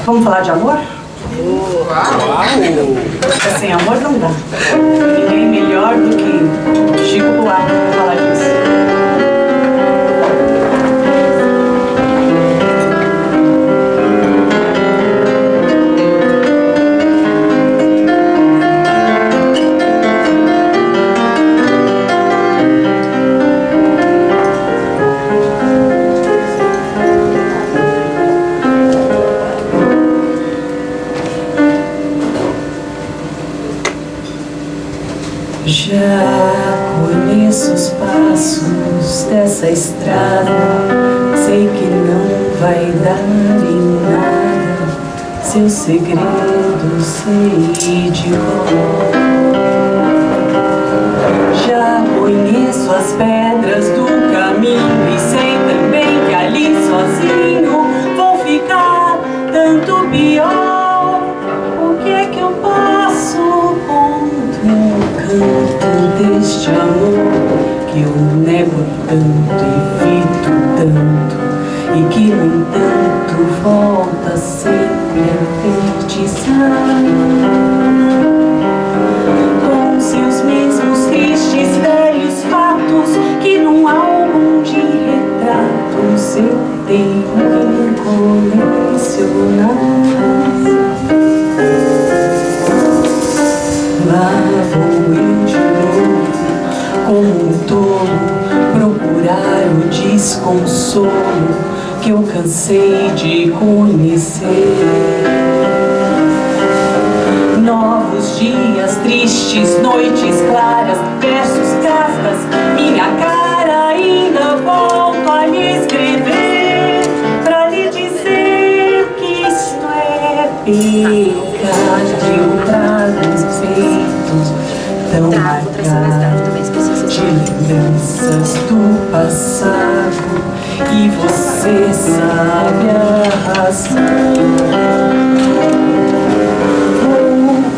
Vamos falar de amor? Uau! Sem amor não dá. Ninguém melhor do que Chico Buarque para falar disso. Já conheço os passos dessa estrada, sei que não vai dar em nada, seu segredo sei de cor. Já conheço as pedras do caminho e sei também que ali sozinho vou ficar tanto pior. O que é que eu passo contra o canto deste amor que eu nego tanto, evito tanto e que no entanto volta sempre a feitiçar com seus mesmos tristes velhos fatos que num álbum de retratos eu tenho colecionar. Lá vou eu de novo, como um tolo, procurar o desconsolo que eu cansei de conhecer. Novos dias, tristes noites claras, versos cascas, minha cara ainda volto a lhe escrever, pra lhe dizer que isto é pecado. Eu trago no peito tão marcado de lembranças do passado, e você sabe a razão.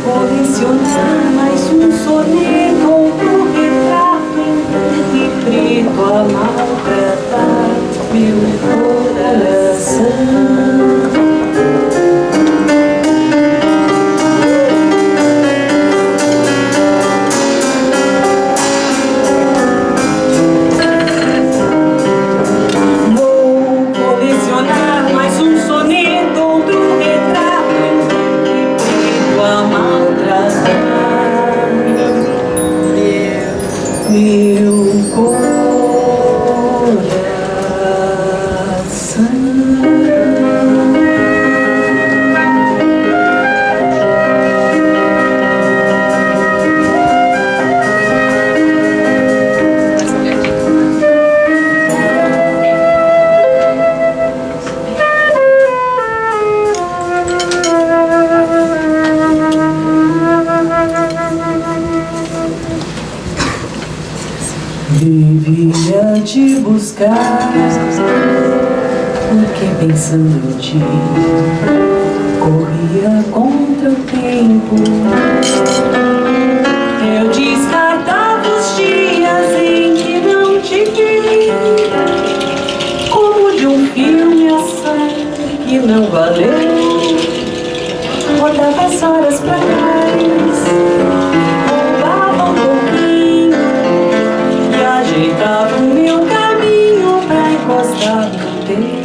Colecionar mais um soneto, outro retrato em branco e preto a maltratar meu coração. Vou colecionar mais um soneto, outro retrato em branco e preto a maltratar meu coração. Vivia te buscar, porque pensando em ti corria contra o tempo. Eu descartava os dias em que não te vi, como de um filme a sangue que não valeu. Botava as horas pra trás, roubava um pouquinho e ajeitava o meu caminho pra encostar no teu.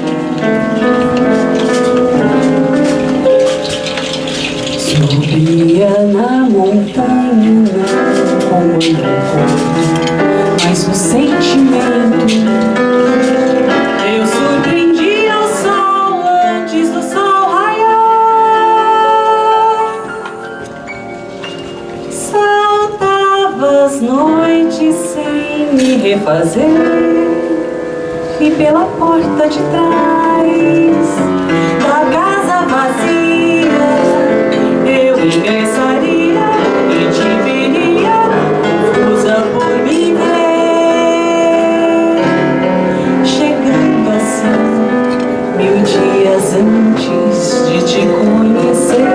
Subia na montanha, não como andar, mas o sentimento. Eu surpreendia o sol antes do sol raiar. Saltava as noites sem me refazer, e pela porta de trás da casa vazia eu ingressaria e te veria confusa por me ver, chegando assim 1000 dias antes de te conhecer.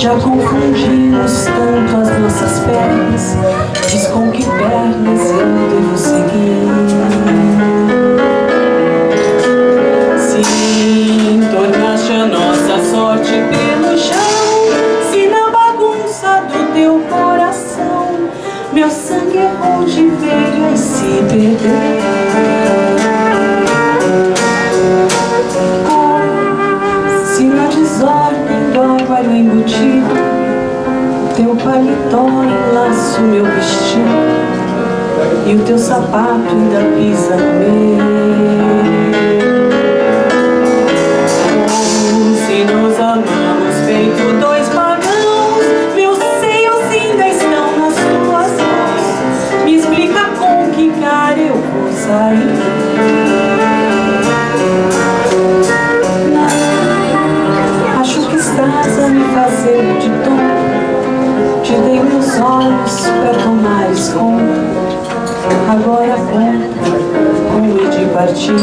Já confundimos tanto as nossas pernas. Diz com que pernas eu devo seguir. Sim, tornaste a nossa sorte pelo chão. Se na bagunça do teu coração meu sangue errou de veia e se perdeu. Se na desordem do armário embutido teu paletó enlaça o meu vestido e o teu sapato ainda pisa no meu. Oh, se nos amamos feito dois pagãos, meus seios ainda estão nas tuas mãos. Me explica com que cara eu vou sair. Acho que estás a me fazer de tonto. Te dei meus olhos pra tomares conta. Agora conta como hei de partir.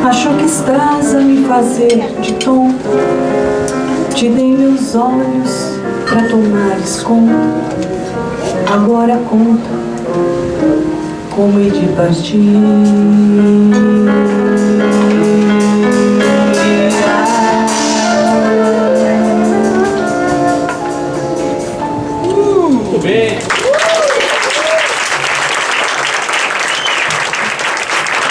Acho que estás a me fazer de tonta. Te dei meus olhos pra tomares conta. Agora conta como hei de partir.